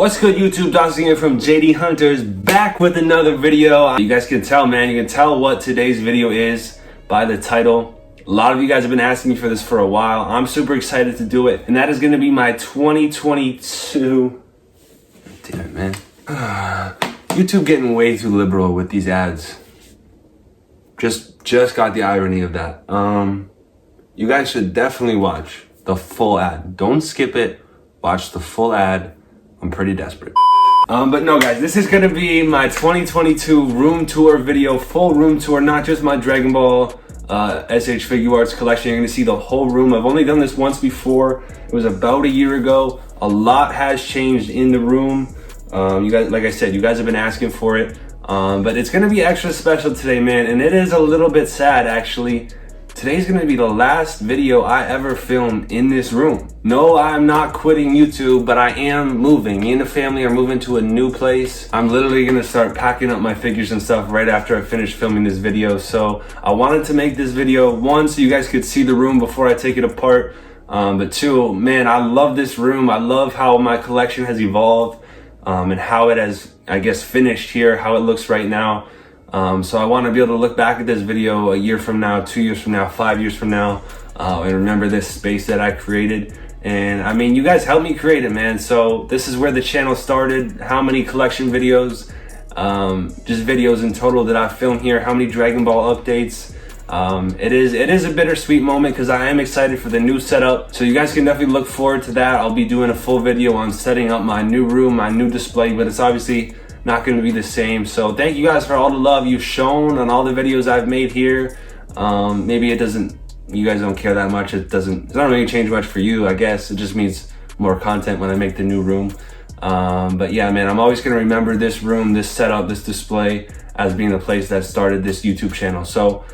What's good, YouTube? Dawson here from JD Hunters, back with another video. You guys can tell, man. You can tell what today's video is by the title. A lot of you guys have been asking me for this for a while. I'm super excited to do it, and that is going to be my 2022. Damn it, man. YouTube getting way too liberal with these ads. Just got the irony of that. You guys should definitely watch the full ad. Don't skip it. Watch the full ad. I'm pretty desperate. But no, guys, this is gonna be my 2022 room tour video, full room tour, not just my Dragon Ball SH Figure Arts collection. You're gonna see the whole room. I've only done this once before. It was about a year ago. A lot has changed in the room. You guys, like I said, you guys have been asking for it. But it's gonna be extra special today, man. And it is a little bit sad, actually. Today's gonna be the last video I ever filmed in this room. No, I'm not quitting YouTube, but I am moving. Me and the family are moving to a new place. I'm literally gonna start packing up my figures and stuff right after I finish filming this video. So I wanted to make this video, one, so you guys could see the room before I take it apart. But two, man, I love this room. I love how my collection has evolved and how it has, I guess, finished here, how it looks right now. So I want to be able to look back at this video a year from now, 2 years from now, 5 years from now, and remember this space that I created. And I mean, you guys helped me create it, man. So this is where the channel started. How many collection videos, just videos in total that I filmed here, how many Dragon Ball updates. It is a bittersweet moment because I am excited for the new setup. So you guys can definitely look forward to that. I'll be doing a full video on setting up my new room, my new display, but it's obviously not going to be the same. So thank you guys for all the love you've shown on all the videos I've made here. Maybe you guys don't care that much. It's not really change much for you, I guess. It just means more content when I make the new room. But yeah, man, I'm always going to remember this room, this setup, this display as being the place that started this YouTube channel. So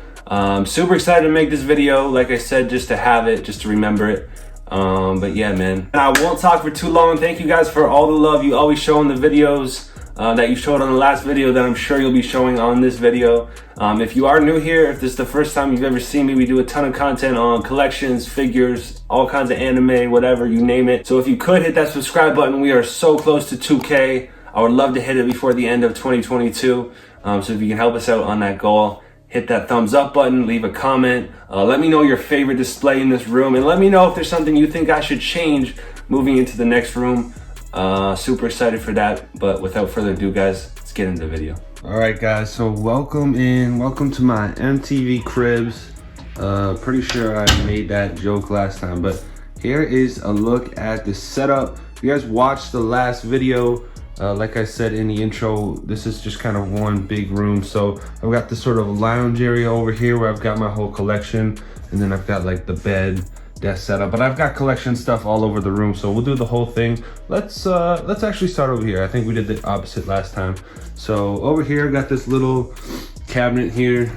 super excited to make this video, like I said, just to have it, just to remember it. But yeah, man, I won't talk for too long. Thank you guys for all the love you always show in the videos that you showed on the last video, that I'm sure you'll be showing on this video. If you are new here, if this is the first time you've ever seen me, we do a ton of content on collections, figures, all kinds of anime, whatever, you name it. So if you could hit that subscribe button, we are so close to 2K. I would love to hit it before the end of 2022. So if you can help us out on that goal, hit that thumbs up button, leave a comment. Let me know your favorite display in this room, and let me know if there's something you think I should change moving into the next room. Super excited for that, but without further ado, guys, let's get into the video. All right, guys, so welcome to my MTV cribs. Pretty sure I made that joke last time, but here is a look at the setup. If you guys watched the last video, like I said in the intro, this is just kind of one big room. So I've got this sort of lounge area over here where I've got my whole collection, and then I've got like the bed, desk setup, but I've got collection stuff all over the room, so we'll do the whole thing. Let's actually start over here. I think we did the opposite last time. So over here, I got this little cabinet here,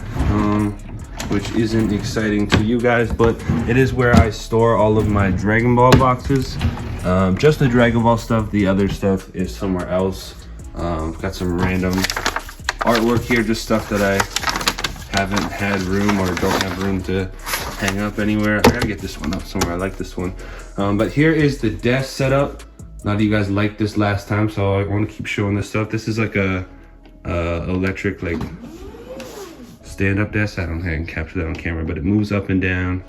which isn't exciting to you guys, but it is where I store all of my Dragon Ball boxes. Just the Dragon Ball stuff. The other stuff is somewhere else. Got some random artwork here, just stuff that I haven't had room or don't have room to hang up anywhere. I gotta get this one up somewhere. I like this one. But here is the desk setup. A lot of you guys liked this last time, so I want to keep showing this stuff. This is like a electric, like, stand-up desk. I don't think I can capture that on camera, but it moves up and down.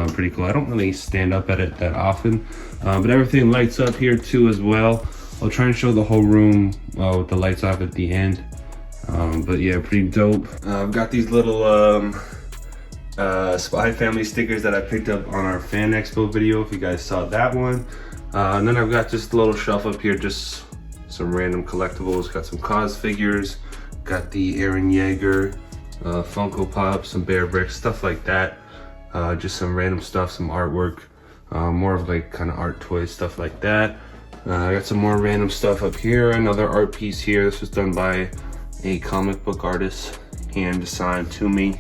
Pretty cool. I don't really stand up at it that often, but everything lights up here too as well. I'll try and show the whole room with the lights off at the end. But yeah, pretty dope. I've got these little Spy Family stickers that I picked up on our Fan Expo video, if you guys saw that one. And then I've got just a little shelf up here, just some random collectibles. Got some Cos figures, got the Eren Yeager, Funko Pop, some Bear Bricks, stuff like that. Just some random stuff, some artwork, more of like kind of art toys, stuff like that. I got some more random stuff up here, another art piece here. This was done by a comic book artist, hand designed to me.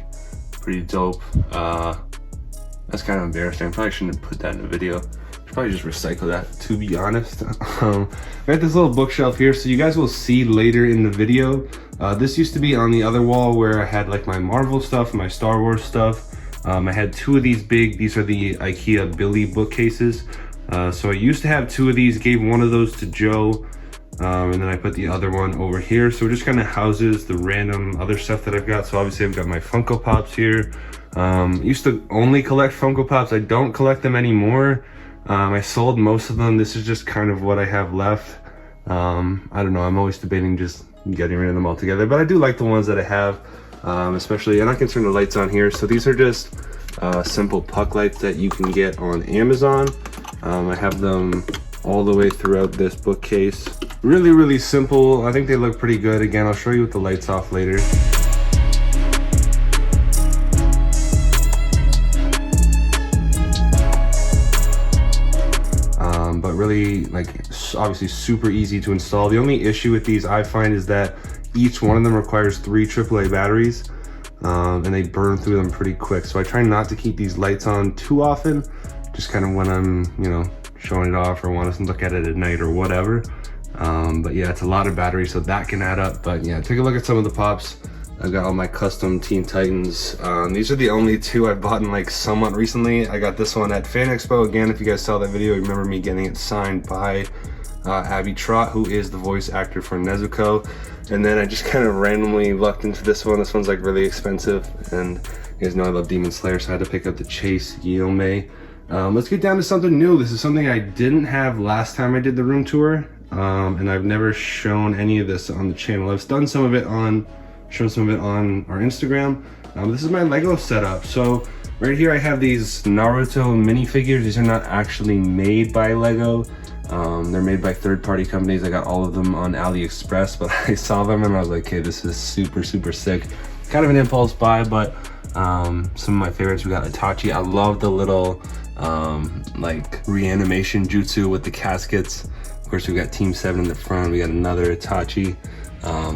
Pretty dope. That's kind of embarrassing. I probably shouldn't have put that in the video. Should probably just recycle that, to be honest. I got this little bookshelf here, so you guys will see later in the video. This used to be on the other wall where I had like my Marvel stuff, my Star Wars stuff. I had two of these these are the IKEA Billy bookcases. So I used to have 2 of these, gave one of those to Joe, and then I put the other one over here. So it just kind of houses the random other stuff that I've got. So obviously I've got my Funko Pops here. Used to only collect Funko Pops. I don't collect them anymore. I sold most of them. This is just kind of what I have left. I don't know, I'm always debating just getting rid of them all together, but I do like the ones that I have, especially, and I can turn the lights on here. So these are just simple puck lights that you can get on Amazon. I have them all the way throughout this bookcase. Really simple. I think they look pretty good. Again, I'll show you with the lights off later. But really, like, obviously super easy to install. The only issue with these I find is that each one of them requires 3 AAA batteries, and they burn through them pretty quick. So I try not to keep these lights on too often, just kind of when I'm, you know, showing it off or want to look at it at night or whatever. But yeah, it's a lot of batteries, so that can add up. But yeah, take a look at some of the pops. I've got all my custom Teen Titans. These are the only 2 I've bought in like somewhat recently. I got this one at Fan Expo. Again, if you guys saw that video, you remember me getting it signed by Abby Trott, who is the voice actor for Nezuko. And then I just kind of randomly lucked into this one. This one's like really expensive, and you guys know I love Demon Slayer, so I had to pick up the Chase Yomei. Let's get down to something new. This is something I didn't have last time I did the room tour, and I've never shown any of this on the channel. I've done some of it on show some of it on our Instagram. This is my Lego setup. So right here I have these Naruto minifigures. These are not actually made by Lego. They're made by third-party companies. I got all of them on AliExpress, but I saw them and I was like, okay, this is super sick. Kind of an impulse buy, but some of my favorites, we got Itachi. I love the little like reanimation jutsu with the caskets. Of course, we got Team 7 in the front. We got another Itachi.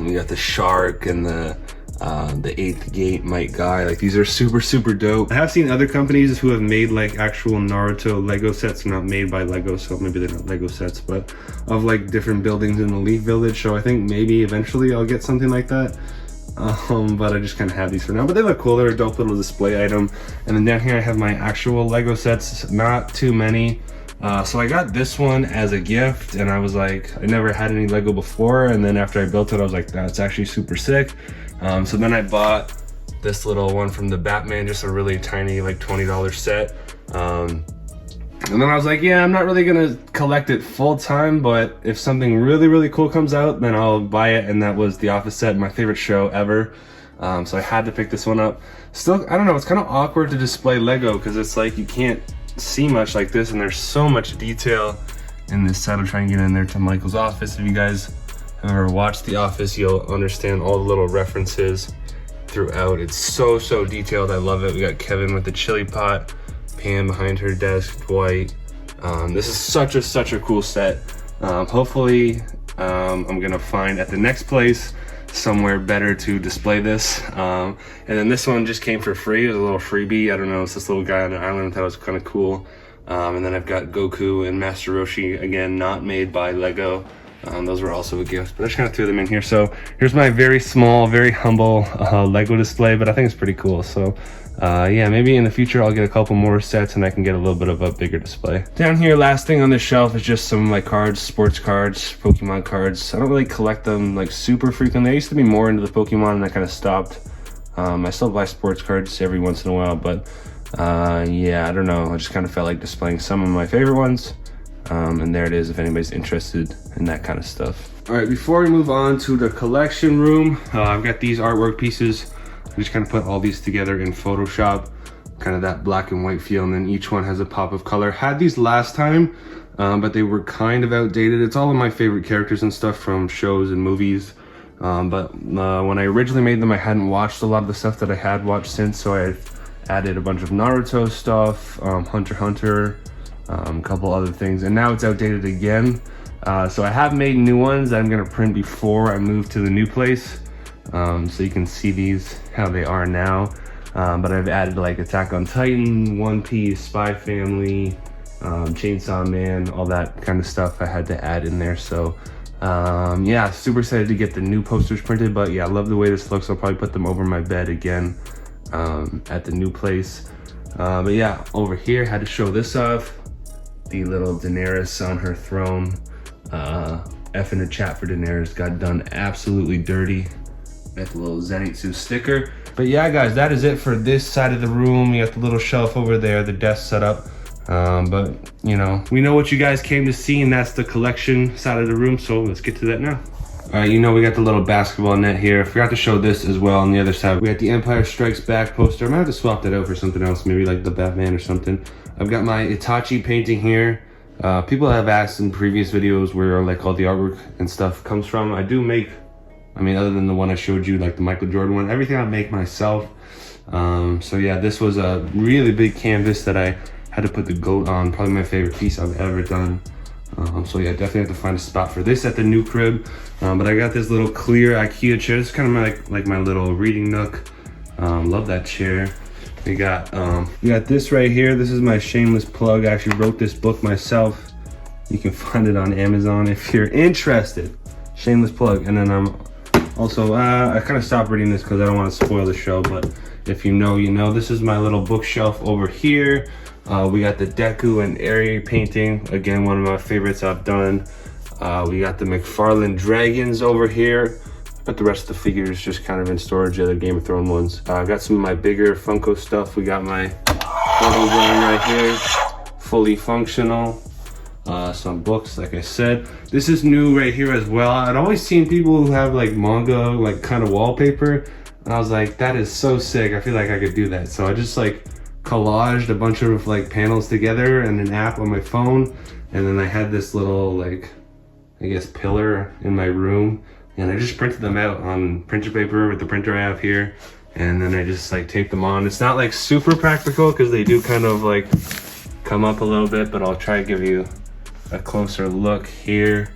We got the shark and the 8th gate Might Guy. Like, these are super dope. I have seen other companies who have made like actual Naruto Lego sets. They're not made by Lego, so maybe they're not Lego sets, but of like different buildings in the Leaf Village. So I think maybe eventually I'll get something like that. But I just kind of have these for now, but they look cool. They're a dope little display item. And then down here I have my actual Lego sets, not too many. So I got this one as a gift, and I was like, I never had any Lego before, and then after I built it I was like, that's actually super sick. So then I bought this little one from the Batman, just a really tiny like $20 set. And then I was like, yeah, I'm not really gonna collect it full time, but if something really cool comes out, then I'll buy it. And that was the Office set, my favorite show ever. So I had to pick this one up. Still, I don't know, it's kind of awkward to display Lego because it's like you can't see much like this, and there's so much detail in this set. I'm trying to get in there to Michael's office. If you guys have ever watched The Office, you'll understand all the little references throughout. It's so detailed. I love it. We got Kevin with the chili pot, Pam behind her desk, Dwight. This is such a cool set. Hopefully I'm gonna find at the next place somewhere better to display this. And then this one just came for free. It was a little freebie. I don't know, it's this little guy on an island. I thought it was kind of cool. And then I've got Goku and Master Roshi, again, not made by Lego. Those were also a gift, but I just kind of threw them in here. So here's my very small, very humble Lego display, but I think it's pretty cool. So yeah, maybe in the future I'll get a couple more sets and I can get a little bit of a bigger display. Down here, last thing on this shelf is just some of my cards, sports cards, Pokemon cards. I don't really collect them like super frequently. I used to be more into the Pokemon and I kind of stopped. I still buy sports cards every once in a while, but yeah, I don't know. I just kind of felt like displaying some of my favorite ones. And there it is if anybody's interested in that kind of stuff. All right, before we move on to the collection room, I've got these artwork pieces. I just kind of put all these together in Photoshop, kind of that black and white feel, and then each one has a pop of color. Had these last time, but they were kind of outdated. It's all of my favorite characters and stuff from shows and movies. But when I originally made them, I hadn't watched a lot of the stuff that I had watched since, so I added a bunch of Naruto stuff, Hunter x Hunter, a couple other things, and now it's outdated again. So I have made new ones that I'm gonna print before I move to the new place. So you can see these, how they are now. But I've added like Attack on Titan, One Piece, Spy Family, Chainsaw Man, all that kind of stuff I had to add in there. So yeah, super excited to get the new posters printed, but yeah, I love the way this looks. I'll probably put them over my bed again at the new place. But yeah, over here, had to show this off. the little Daenerys on her throne. F in the chat for Daenerys got done absolutely dirty. Got the little Zenitsu sticker. But yeah, guys, that is it for this side of the room. You got the little shelf over there, the desk set up. But you know, we know what you guys came to see, and that's the collection side of the room. So let's get to that now. All right, you know, we got the little basketball net here. I forgot to show this as well on the other side. We got the Empire Strikes Back poster. I might have to swap that out for something else, maybe like the Batman or something. I've got my Itachi painting here. People have asked in previous videos where like all the artwork and stuff comes from. I do make, I mean, other than the one I showed you, like the Michael Jordan one, everything I make myself. So yeah, this was a really big canvas that I had to put the goat on. Probably my favorite piece I've ever done. So yeah, definitely have to find a spot for this at the new crib. But I got this little clear IKEA chair. It's kind of like my little reading nook. Love that chair. We got this right here. This is my shameless plug. I actually wrote this book myself. You can find it on Amazon if you're interested. Shameless plug. And then I'm also, I kind of stopped reading this because I don't want to spoil the show, but if you know, you know. This is my little bookshelf over here. We got the Deku and Eri painting. Again, one of my favorites I've done. We got the McFarlane dragons over here. But the rest of the figures just kind of in storage, the other Game of Thrones ones. I got some of my bigger Funko stuff. We got my photo drawing right here, fully functional. Some books, like I said. This is new right here as well. I'd always seen people who have like manga, like kind of wallpaper. And I was like, that is so sick. I feel like I could do that. So I just like collaged a bunch of like panels together in an app on my phone. And then I had this little like, I guess, pillar in my room. And I just printed them out on printer paper with the printer I have here. And then I just like taped them on. It's not like super practical because they do kind of like come up a little bit, but I'll try to give you a closer look here.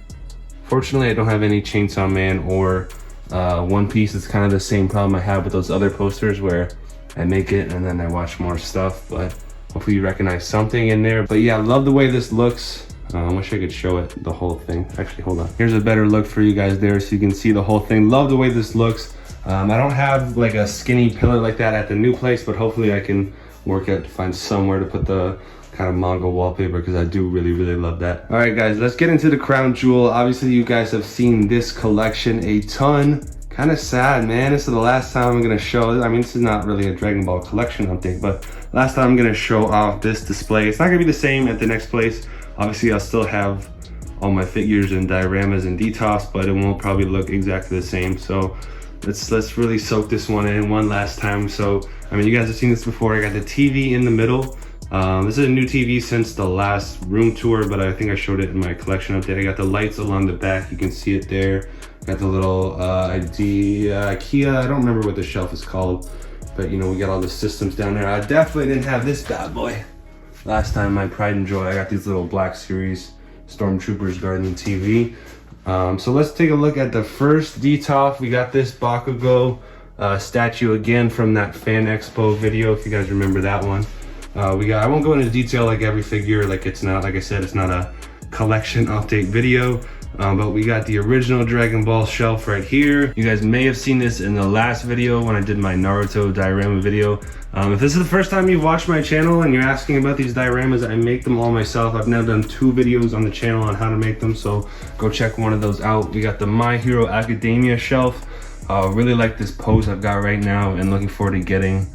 Fortunately, I don't have any Chainsaw Man or One Piece. It's kind of the same problem I have with those other posters where I make it and then I watch more stuff, but hopefully you recognize something in there. But yeah, I love the way this looks. I wish I could show it, the whole thing. Actually, hold on. Here's a better look for you guys there so you can see the whole thing. Love the way this looks. I don't have like a skinny pillar like that at the new place, but hopefully I can work out to find somewhere to put the kind of manga wallpaper because I do really, really love that. All right, guys, let's get into the crown jewel. Obviously, you guys have seen this collection a ton. Kind of sad, man. This is the last time I'm gonna show. I mean, this is not really a Dragon Ball collection update, but last time I'm gonna show off this display. It's not gonna be the same at the next place. Obviously, I'll still have all my figures and dioramas and detox, but it won't probably look exactly the same. So let's really soak this one in one last time. So, I mean, you guys have seen this before. I got the TV in the middle. This is a new TV since the last room tour, but I think I showed it in my collection update. I got the lights along the back. You can see it there. Got the little IKEA. I don't remember what the shelf is called, but you know, we got all the systems down there. I definitely didn't have this bad boy last time, my pride and joy. I got these little Black Series Stormtroopers guarding TV. So let's take a look at the first detox. We got this Bakugo statue again from that Fan Expo video, if you guys remember that one. I won't go into detail like every figure, like it's not, like I said, it's not a collection update video. But we got the original Dragon Ball shelf right here. You guys may have seen this in the last video when I did my Naruto diorama video. If this is the first time you've watched my channel and you're asking about these dioramas, I make them all myself. I've now done 2 videos on the channel on how to make them, so go check one of those out. We got the My Hero Academia shelf. Really like this pose I've got right now and looking forward to getting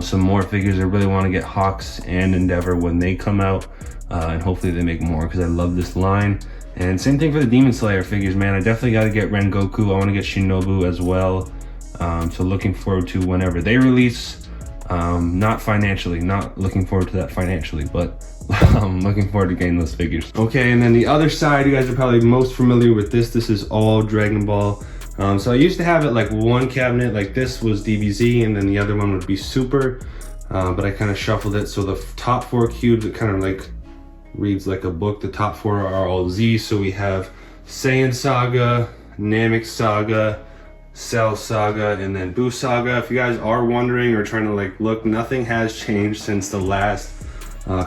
some more figures. I really want to get Hawks and Endeavor when they come out, and hopefully they make more because I love this line. And same thing for the Demon Slayer figures, man. I definitely got to get Rengoku. I want to get Shinobu as well. So looking forward to whenever they release. Not financially, not looking forward to that financially, but I'm looking forward to getting those figures. Okay, and then the other side, you guys are probably most familiar with this. This is all Dragon Ball. So I used to have it like one cabinet, like this was DBZ, and then the other one would be Super. But I kind of shuffled it. So the top 4 cubes, it kind of like reads like a book. The top 4 are all Z. So we have Saiyan Saga, Namek Saga, Cell Saga, and then Buu Saga. If you guys are wondering or trying to like look, nothing has changed since the last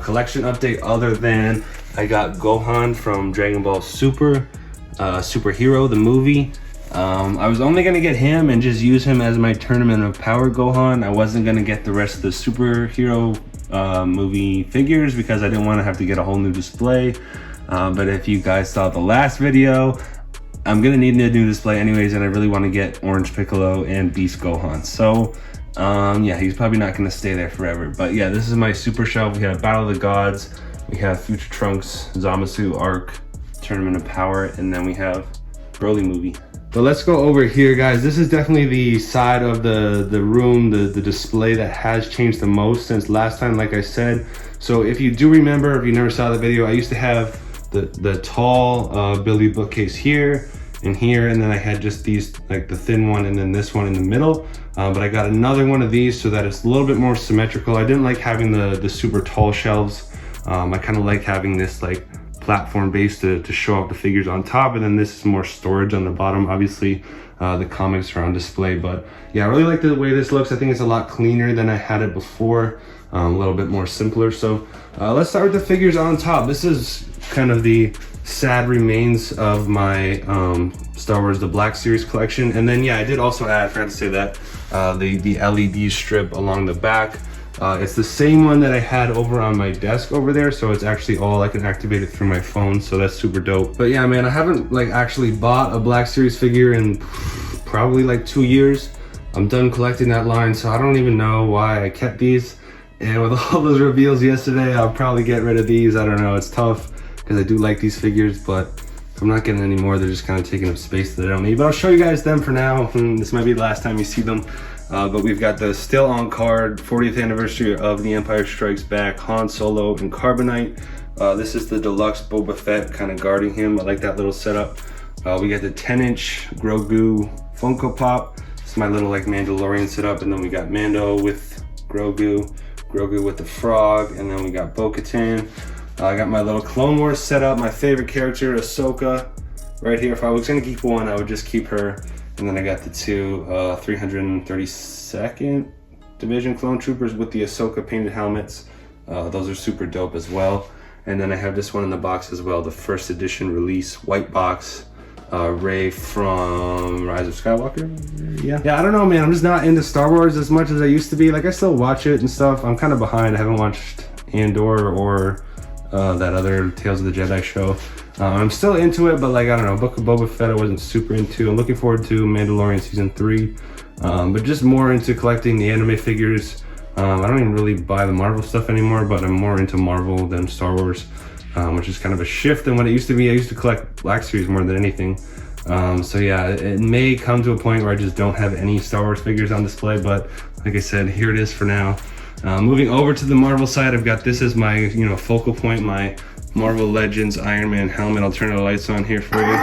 collection update, other than I got Gohan from Dragon Ball Super, Superhero, the movie. I was only gonna get him and just use him as my Tournament of Power Gohan. I wasn't gonna get the rest of the Superhero movie figures because I didn't want to have to get a whole new display. But if you guys saw the last video, I'm gonna need a new display anyways, and I really want to get Orange Piccolo and Beast Gohan. So yeah, he's probably not gonna stay there forever. But yeah, this is my super shelf. We have Battle of the Gods, we have Future Trunks, Zamasu Arc, Tournament of Power, and then we have Broly movie. But let's go over here, guys. This is definitely the side of the room, the display that has changed the most since last time, like I said. So if you do remember, if you never saw the video, I used to have the tall Billy bookcase here and here, and then I had just these, like the thin one and then this one in the middle. But I got another one of these so that it's a little bit more symmetrical. I didn't like having the super tall shelves. I kind of like having this like platform base to show off the figures on top, and then this is more storage on the bottom. Obviously the comics are on display, but yeah, I really like the way this looks. I think it's a lot cleaner than I had it before, a little bit more simpler. So let's start with the figures on top. This is kind of the sad remains of my Star Wars The Black Series collection. And then yeah, I did also add, I forgot to say that, the LED strip along the back. It's the same one that I had over on my desk over there, so it's actually all, I can activate it through my phone, so that's super dope. But yeah, man, I haven't like actually bought a Black Series figure in probably like 2 years. I'm done collecting that line, so I don't even know why I kept these. And with all those reveals yesterday, I'll probably get rid of these. I don't know, it's tough because I do like these figures, but if I'm not getting any more, they're just kind of taking up space that I don't need. But I'll show you guys them for now. This might be the last time you see them. But we've got the still on card 40th anniversary of The Empire Strikes Back, Han Solo and Carbonite. This is the deluxe Boba Fett kind of guarding him. I like that little setup. We got the 10-inch Grogu Funko Pop. It's my little like Mandalorian setup, and then we got Mando with Grogu, Grogu with the frog, and then we got Bo-Katan. I got my little Clone Wars setup, my favorite character, Ahsoka, right here. If I was gonna keep one, I would just keep her. And then I got the two 332nd Division Clone Troopers with the Ahsoka painted helmets. Those are super dope as well. And then I have this one in the box as well, the first edition release, white box, Rey from Rise of Skywalker. Yeah, I don't know, man. I'm just not into Star Wars as much as I used to be. Like, I still watch it and stuff. I'm kind of behind. I haven't watched Andor or that other Tales of the Jedi show. I'm still into it, but like, I don't know, Book of Boba Fett I wasn't super into. I'm looking forward to Mandalorian Season 3, but just more into collecting the anime figures. I don't even really buy the Marvel stuff anymore, but I'm more into Marvel than Star Wars, which is kind of a shift than what it used to be. I used to collect Black Series more than anything. So yeah, it may come to a point where I just don't have any Star Wars figures on display, but like I said, here it is for now. Moving over to the Marvel side, I've got this as my, focal point, my Marvel Legends Iron Man helmet. I'll turn the lights on here for you.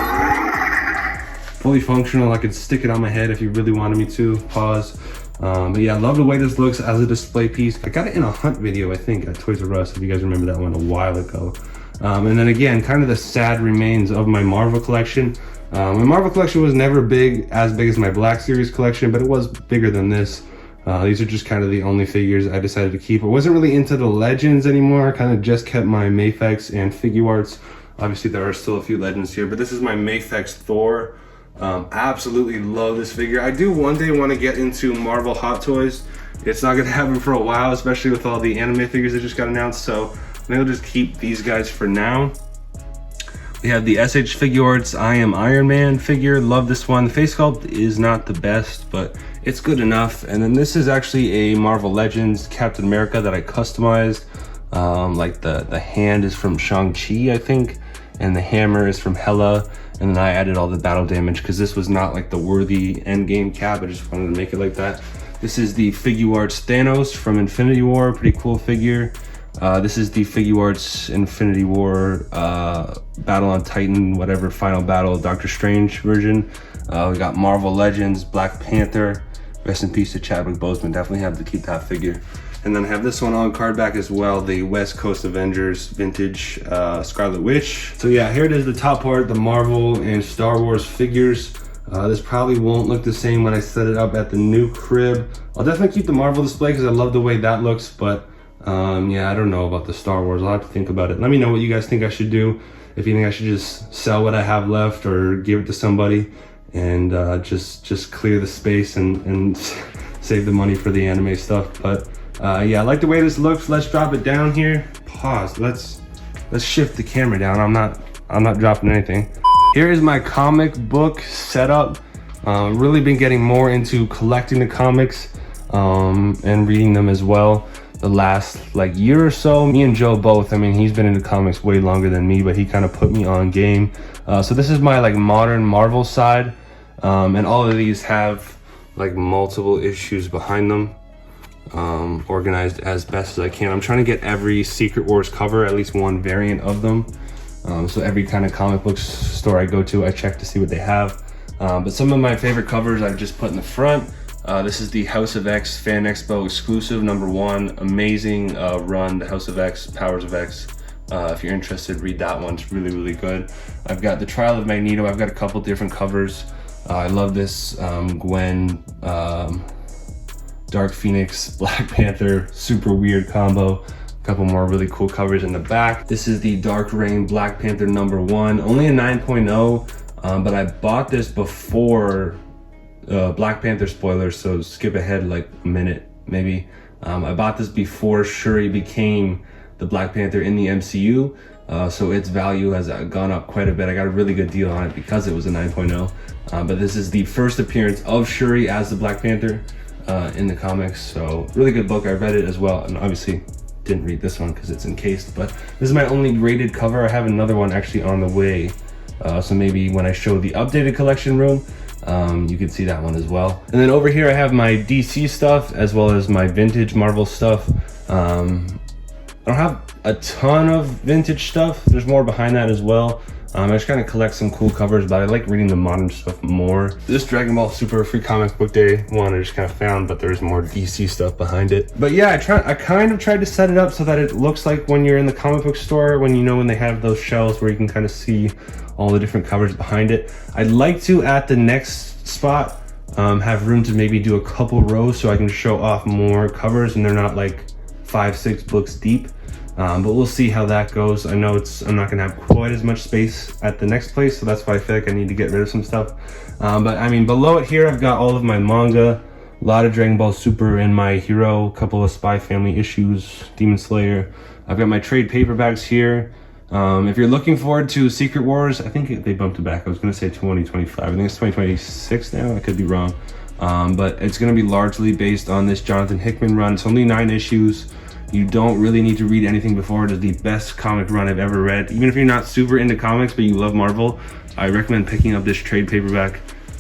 Fully functional. I could stick it on my head if you really wanted me to. Pause. But yeah, I love the way this looks as a display piece. I got it in a hunt video, I think, at Toys R Us, if you guys remember that one a while ago. And then again, kind of the sad remains of my Marvel collection. My Marvel collection was never as big as my Black Series collection, but it was bigger than this. These are just kind of the only figures I decided to keep. I wasn't really into the Legends anymore. I kind of just kept my Mafex and Figuarts. Obviously, there are still a few Legends here, but this is my Mafex Thor. Absolutely love this figure. I do one day want to get into Marvel Hot Toys. It's not going to happen for a while, especially with all the anime figures that just got announced, so I think I'll just keep these guys for now. We have the SH Figuarts I Am Iron Man figure. Love this one. The face sculpt is not the best, but it's good enough. And then this is actually a Marvel Legends Captain America that I customized. Like the hand is from Shang-Chi, I think, and the hammer is from Hela. And then I added all the battle damage because this was not like the worthy endgame cap. I just wanted to make it like that. This is the Figuarts Thanos from Infinity War. Pretty cool figure. This is the Figuarts Infinity War Battle on Titan, whatever, Final Battle, Doctor Strange version. We got Marvel Legends, Black Panther. Rest in peace to Chadwick Boseman. Definitely have to keep that figure. And then I have this one on card back as well, the West Coast Avengers Vintage Scarlet Witch. So yeah, here it is, the top part, the Marvel and Star Wars figures. This probably won't look the same when I set it up at the new crib. I'll definitely keep the Marvel display because I love the way that looks, but yeah, I don't know about the Star Wars. I'll have to think about it. Let me know what you guys think I should do. If you think I should just sell what I have left or give it to somebody and just clear the space and save the money for the anime stuff. But Yeah, I like the way this looks. Let's drop it down here. Pause. Let's shift the camera down. I'm not dropping anything. Here is my comic book setup. Really been getting more into collecting the comics and reading them as well. The last like year or so, me and Joe both, I mean, he's been into comics way longer than me, but he kind of put me on game. So this is my like modern Marvel side, and all of these have like multiple issues behind them, organized as best as I can. I'm trying to get every Secret Wars cover, at least one variant of them. So every kind of comic book store I go to, I check to see what they have. But some of my favorite covers I've just put in the front. This is the House of X Fan Expo exclusive #1. Amazing run, the House of X, Powers of X. If you're interested, read that one. It's really, really good. I've got the Trial of Magneto. I've got a couple different covers. I love this Gwen, Dark Phoenix, Black Panther, super weird combo. A couple more really cool covers in the back. This is the Dark Reign Black Panther #1, only a 9.0, but I bought this before Black Panther spoilers, so skip ahead like a minute maybe. I bought this before Shuri became the Black Panther in the MCU, so its value has gone up quite a bit. I got a really good deal on it because it was a 9.0, but this is the first appearance of Shuri as the Black Panther in the comics, so really good book. I read it as well, and obviously didn't read this one because it's encased, but this is my only graded cover. I have another one actually on the way, so maybe when I show the updated collection room, you can see that one as well. And then over here I have my DC stuff as well as my vintage Marvel stuff. I don't have a ton of vintage stuff. There's more behind that as well. I just kind of collect some cool covers, but I like reading the modern stuff more. This Dragon Ball Super Free Comic Book Day one I just kind of found, but there's more DC stuff behind it. But yeah, I kind of tried to set it up so that it looks like when you're in the comic book store, when they have those shelves where you can kind of see all the different covers behind it. I'd like to, at the next spot, have room to maybe do a couple rows so I can show off more covers and they're not like 5-6 books deep. But we'll see how that goes. I know I'm not gonna have quite as much space at the next place, so that's why I feel like I need to get rid of some stuff. But I mean, below it here, I've got all of my manga, a lot of Dragon Ball Super and My Hero, a couple of Spy Family issues, Demon Slayer. I've got my trade paperbacks here. If you're looking forward to Secret Wars, I think they bumped it back. I was gonna say 2025. I think it's 2026 now. I could be wrong. But it's gonna be largely based on this Jonathan Hickman run. It's only 9 issues. You don't really need to read anything before. It is the best comic run I've ever read. Even if you're not super into comics, but you love Marvel, I recommend picking up this trade paperback.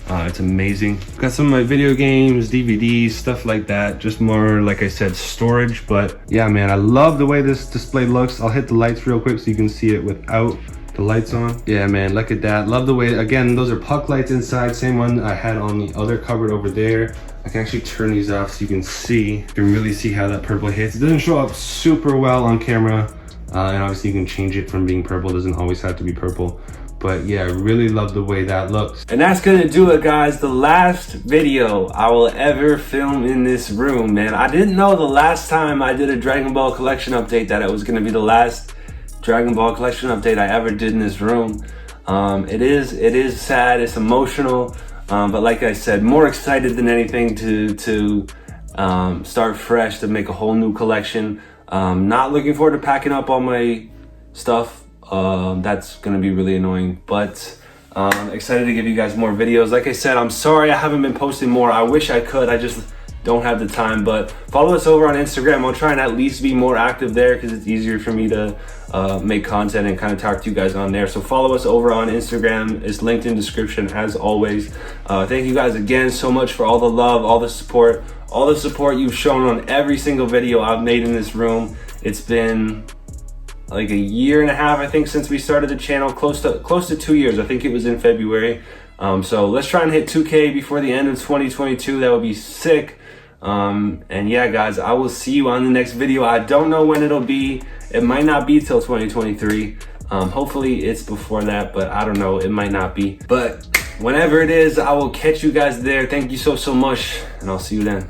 It's amazing. Got some of my video games, DVDs, stuff like that. Just more, like I said, storage. But yeah, man, I love the way this display looks. I'll hit the lights real quick so you can see it without the lights on. Yeah, man, look at that. Love the way, again, those are puck lights inside. Same one I had on the other cupboard over there. I can actually turn these off so you can really see how that purple hits. It doesn't show up super well on camera. And obviously you can change it from being purple. It doesn't always have to be purple. But yeah, I really love the way that looks. And that's gonna do it, guys. The last video I will ever film in this room, man. I didn't know the last time I did a Dragon Ball collection update that it was gonna be the last Dragon Ball collection update I ever did in this room. It is sad, it's emotional. But like I said, more excited than anything to start fresh, to make a whole new collection. Not looking forward to packing up all my stuff. That's gonna be really annoying, but excited to give you guys more videos. Like I said, I'm sorry I haven't been posting more. I wish I could, I just don't have the time. But follow us over on Instagram. I'll try and at least be more active there because it's easier for me to make content and kind of talk to you guys on there. So follow us over on Instagram. It's linked in description as always. Thank you guys again so much for all the love, all the support you've shown on every single video I've made in this room. It's been like a year and a half, I think, since we started the channel, close to 2 years. I think it was in February. So let's try and hit 2K before the end of 2022. That would be sick. And yeah, guys, I will see you on the next video. I don't know when it'll be. It might not be till 2023. Hopefully it's before that, but I don't know. It might not be. But whenever it is, I will catch you guys there. Thank you so much, and I'll see you then.